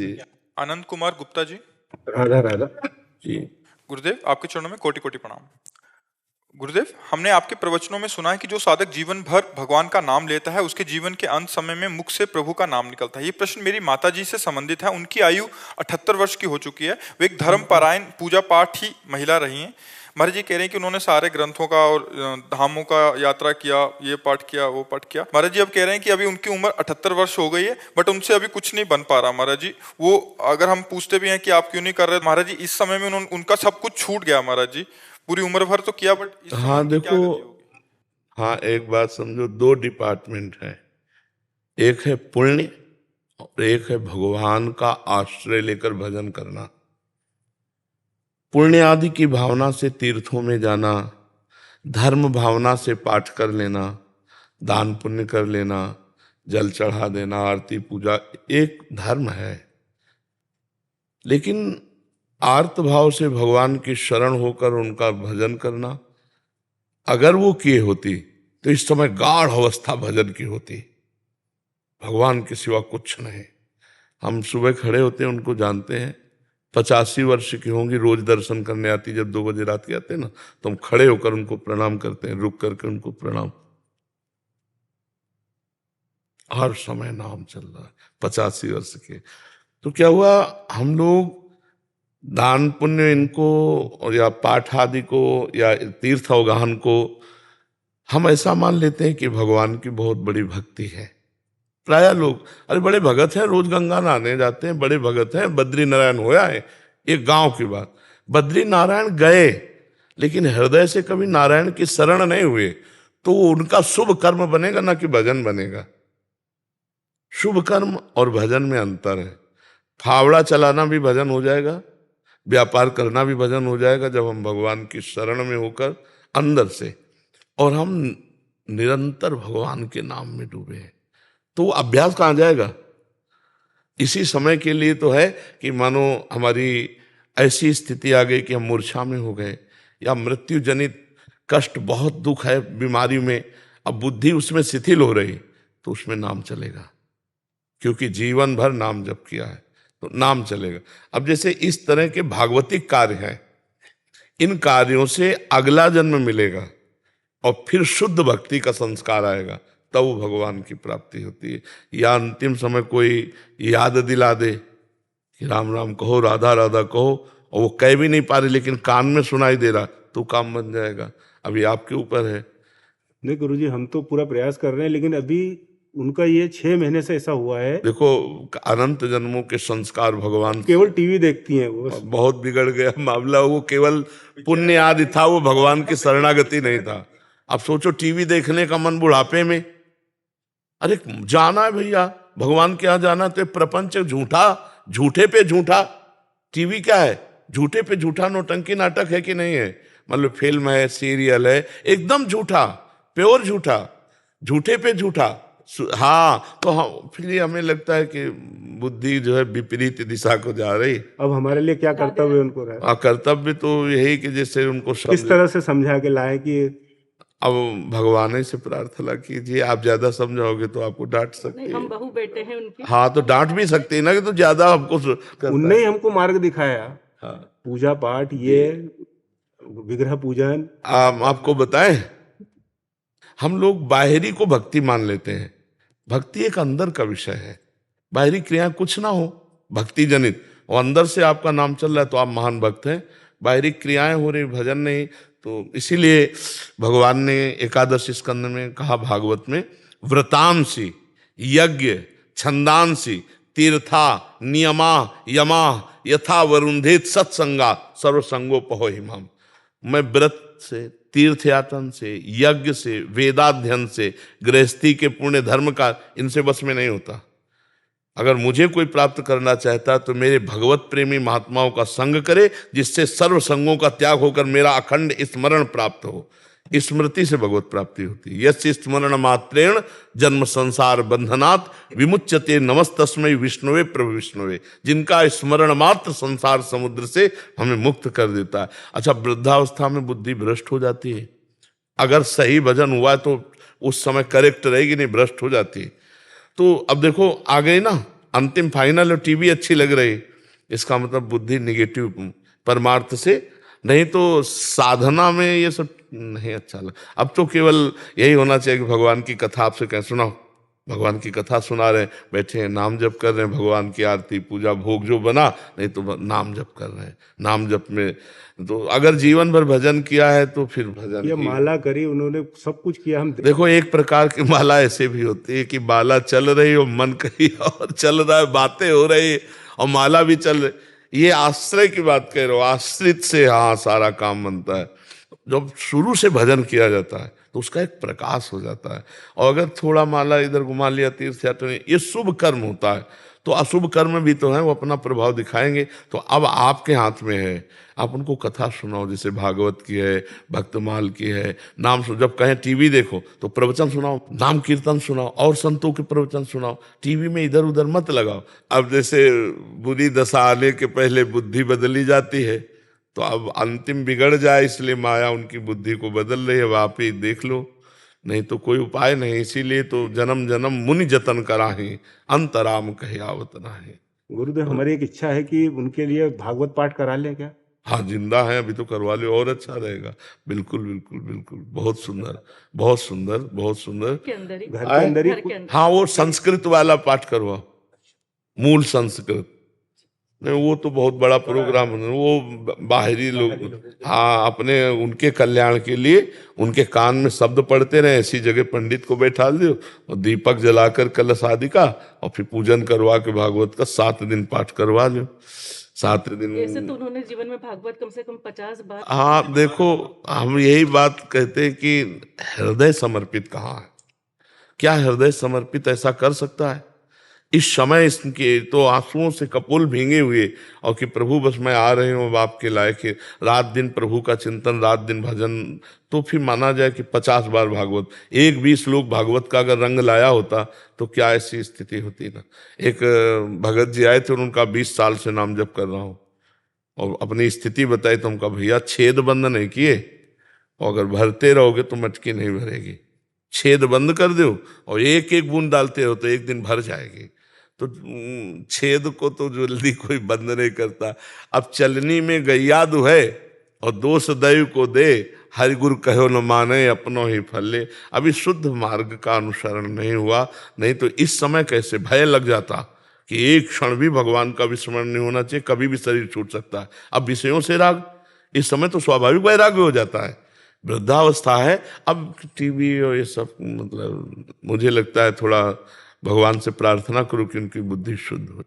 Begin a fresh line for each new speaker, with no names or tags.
जी।
आनंद कुमार गुप्ता जी।
राधा राधा जी।
गुरुदेव, आपके चरणों में कोटि कोटि प्रणाम। गुरुदेव, हमने आपके प्रवचनों में सुना है कि जो साधक जीवन भर भगवान का नाम लेता है उसके जीवन के अंत समय में मुख से प्रभु का नाम निकलता है। ये प्रश्न मेरी माता जी से संबंधित है। उनकी आयु 78 वर्ष की हो चुकी है। वे एक धर्म परायण पूजा पाठ ही महिला रही हैं। महाराज जी कह रहे हैं कि उन्होंने सारे ग्रंथों का और धामों का यात्रा किया, ये पाठ किया, वो पाठ किया। महाराज जी अब कह रहे हैं कि अभी उनकी उम्र 78 वर्ष हो गई है, बट उनसे अभी कुछ नहीं बन पा रहा। महाराज जी वो अगर हम पूछते भी हैं कि आप क्यों नहीं कर रहे, महाराज जी इस समय में उनका सब कुछ छूट गया। महाराज जी पूरी उम्र भर तो किया, बट इस समय
हाँ
उनकी क्या
देखो,
गति होगी?
हाँ एक बात समझो, दो डिपार्टमेंट है। एक है पुण्य और एक है भगवान का आश्रय लेकर भजन करना। पुण्य आदि की भावना से तीर्थों में जाना, धर्म भावना से पाठ कर लेना, दान पुण्य कर लेना, जल चढ़ा देना, आरती पूजा एक धर्म है। लेकिन आर्त भाव से भगवान की शरण होकर उनका भजन करना, अगर वो किए होती तो इस समय गाढ़ अवस्था भजन की होती। भगवान के सिवा कुछ नहीं। हम सुबह खड़े होते हैं, उनको जानते हैं, 85 वर्ष की होंगी, रोज दर्शन करने आती। जब 2 बजे रात के आते हैं ना, तो हम खड़े होकर उनको प्रणाम करते हैं, रुक करके उनको प्रणाम। हर समय नाम चल रहा है, 85 वर्ष के। तो क्या हुआ, हम लोग दान पुण्य इनको या पाठ आदि को या तीर्थ अवगाहन को हम ऐसा मान लेते हैं कि भगवान की बहुत बड़ी भक्ति है। प्राय लोग, अरे बड़े भगत हैं, रोज गंगा नहाने जाते हैं, बड़े भगत हैं, बद्री नारायण होया है। एक गांव की बात, बद्री नारायण गए लेकिन हृदय से कभी नारायण की शरण नहीं हुए, तो उनका शुभ कर्म बनेगा ना कि भजन बनेगा। शुभ कर्म और भजन में अंतर है। फावड़ा चलाना भी भजन हो जाएगा, व्यापार करना भी भजन हो जाएगा, जब हम भगवान की शरण में होकर अंदर से, और हम निरंतर भगवान के नाम में डूबे हैं। तो वो अभ्यास कहाँ जाएगा? इसी समय के लिए तो है कि मानो हमारी ऐसी स्थिति आ गई कि हम मूर्छा में हो गए, या मृत्यु जनित कष्ट, बहुत दुख है बीमारी में, अब बुद्धि उसमें शिथिल हो रही, तो उसमें नाम चलेगा, क्योंकि जीवन भर नाम जप किया है तो नाम चलेगा। अब जैसे इस तरह के भागवतिक कार्य हैं, इन कार्यों से अगला जन्म मिलेगा और फिर शुद्ध भक्ति का संस्कार आएगा, तब वो भगवान की प्राप्ति होती है। या अंतिम समय कोई याद दिला दे कि राम राम कहो, राधा राधा कहो, और वो कह भी नहीं पा रहे लेकिन कान में सुनाई दे रहा, तो काम बन जाएगा। अभी आपके ऊपर है।
नहीं गुरुजी, हम तो पूरा प्रयास कर रहे हैं, लेकिन अभी उनका ये 6 महीने से ऐसा हुआ है।
देखो, अनंत जन्मों के संस्कार भगवान
केवल टीवी देखती हैं वो,
बहुत बिगड़ गया मामला। वो केवल पुण्य आदि था, वो भगवान की शरणागति नहीं था। अब सोचो, टीवी देखने का मन बुढ़ापे में, अरे जाना है भैया भगवान के यहाँ जाना, तो प्रपंच झूठा, झूठे पे झूठा। टीवी क्या है? झूठे पे झूठा नौटंकी नाटक है कि नहीं है? मतलब फिल्म है, सीरियल है, एकदम झूठा, प्योर झूठा, झूठे पे झूठा। हाँ, तो हम फिर हमें लगता है कि बुद्धि जो है विपरीत दिशा को जा रही।
अब हमारे लिए क्या कर्तव्य उनको रहा?
कर्तव्य तो यही कि जैसे उनको
किस तरह से समझा के लाए कि
अब भगवान से प्रार्थना कीजिए। आप ज्यादा समझाओगे तो आपको डांट सकते हैं।
हम बहू बेटे हैं उनकी।
हाँ, तो डांट भी सकते हैं ना कि तो ज्यादा हमको
उनने ही हमको मार्ग दिखाया।
हाँ।
पूजा पाठ, ये विग्रह पूजन।
आपको बताएं, हम लोग बाहरी को भक्ति मान लेते हैं। भक्ति एक अंदर का विषय है। बाहरी क्रिया कुछ ना हो भक्ति जनित, और अंदर से आपका नाम चल रहा है तो आप महान भक्त हैं। बाहरी क्रियाएं हो रही, भजन नहीं। तो इसीलिए भगवान ने एकादश स्कंद में कहा, भागवत में, व्रतांसी यज्ञ छंदांसी तीर्था नियमा यमा यथा वरुंधेत सत्संगा सर्वसंगोपहो हिमाम। मैं व्रत से, तीर्थ यातन से, यज्ञ से, वेदाध्ययन से, गृहस्थी के पुण्य धर्म का, इनसे बस में नहीं होता। अगर मुझे कोई प्राप्त करना चाहता तो मेरे भगवत प्रेमी महात्माओं का संग करे, जिससे सर्व संगों का त्याग होकर मेरा अखंड स्मरण प्राप्त हो। स्मृति से भगवत प्राप्ति होती है। यस्य स्मरण मात्रेण जन्म संसार बंधनात् विमुच्यते नमस्तस्मै विष्णुवे प्रभु विष्णुवे। जिनका स्मरण मात्र संसार समुद्र से हमें मुक्त कर देता है। अच्छा, वृद्धावस्था में बुद्धि भ्रष्ट हो जाती है। अगर सही भजन हुआ तो उस समय करेक्ट रहेगी, नहीं भ्रष्ट हो जाती है। तो अब देखो, आ गए ना अंतिम फाइनल और टीवी अच्छी लग रही, इसका मतलब बुद्धि निगेटिव परमार्थ से, नहीं तो साधना में ये सब नहीं अच्छा लग। अब तो केवल यही होना चाहिए कि भगवान की कथा आपसे कह सुनाओ, भगवान की कथा सुना रहे हैं, बैठे हैं नाम जप कर रहे हैं, भगवान की आरती पूजा भोग जो बना, नहीं तो नाम जप कर रहे हैं। नाम जप में तो अगर जीवन भर भजन किया है तो फिर भजन
ये
ही।
माला करी उन्होंने, सब कुछ किया, हम
देखो एक प्रकार की माला ऐसे भी होती है कि माला चल रही और मन कहीं और चल रहा है, बातें हो रही और माला भी चल रही। ये आश्रय की बात कह रहे हो, आश्रित से हाँ सारा काम बनता है। जब शुरू से भजन किया जाता है तो उसका एक प्रकाश हो जाता है। और अगर थोड़ा माला इधर घुमा लिया, तीर्थ यात्रा, ये शुभ कर्म होता है, तो अशुभ कर्म भी तो है, वो अपना प्रभाव दिखाएंगे। तो अब आपके हाथ में है, आप उनको कथा सुनाओ, जैसे भागवत की है, भक्तमाल की है, नाम सुन। जब कहें टीवी देखो तो प्रवचन सुनाओ, नाम कीर्तन सुनाओ और संतों के प्रवचन सुनाओ, टीवी में इधर उधर मत लगाओ। अब जैसे बुरी दशा आने के पहले बुद्धि बदली जाती है, तो अब अंतिम बिगड़ जाए इसलिए माया उनकी बुद्धि को बदल रही है, अब आप ही देख लो, नहीं तो कोई उपाय नहीं। इसीलिए तो जन्म जन्म मुनि जतन कराही, अंतराम कहे आवत नाही।
गुरुदेव हमारी एक इच्छा है कि उनके लिए भागवत पाठ करा लें क्या?
हाँ जिंदा है अभी तो करवा लो, और अच्छा रहेगा। बिल्कुल बिल्कुल बिल्कुल, बहुत सुंदर बहुत सुंदर बहुत सुंदर।
के अंदर ही,
घर के अंदर ही
घर के अंदर।
हाँ वो संस्कृत वाला पाठ करवाओ, मूल संस्कृत। नहीं वो तो बहुत बड़ा प्रोग्राम है, वो बाहरी लोग, हाँ अपने उनके कल्याण के लिए उनके कान में शब्द पढ़ते रहे। ऐसी जगह पंडित को बैठा दो और दीपक जलाकर कलश आदि का, और फिर पूजन करवा के भागवत का 7 दिन पाठ करवा दो, 7 दिन।
ऐसे तो उन्होंने जीवन में भागवत कम से कम 50 बार।
हाँ देखो, हम यही बात कहते हैं कि हृदय समर्पित कहाँ है, क्या हृदय समर्पित ऐसा कर सकता है इस समय? इसके तो आंसुओं से कपोल भींगे हुए, और कि प्रभु बस मैं आ रही हूँ, आपके लायक है, रात दिन प्रभु का चिंतन, रात दिन भजन। तो फिर माना जाए कि 50 बार भागवत, एक 20 लोग भागवत का अगर रंग लाया होता तो क्या ऐसी स्थिति होती ना। एक भगत जी आए थे और उनका 20 साल से नाम जप कर रहा हूँ, और अपनी स्थिति बताई तो उनका भैया छेद बंद नहीं किए, और अगर भरते रहोगे तो मटकी नहीं भरेगी, छेद बंद कर दो और एक एक बूंद डालते हो तो एक दिन भर जाएगी। तो छेद को तो जल्दी कोई बंद नहीं करता। अब चलनी में गैया दुहै और दोष दैव को दे, हरि गुरु कहो न माने अपनों ही फले। अभी शुद्ध मार्ग का अनुसरण नहीं हुआ, नहीं तो इस समय कैसे भय लग जाता कि एक क्षण भी भगवान का विस्मरण नहीं होना चाहिए, कभी भी शरीर छूट सकता है। अब विषयों से राग, इस समय तो स्वाभाविक वैराग्य हो जाता है, वृद्धावस्था है। अब टीवी और ये सब, मतलब मुझे लगता है थोड़ा भगवान से प्रार्थना करो कि उनकी बुद्धि शुद्ध हो।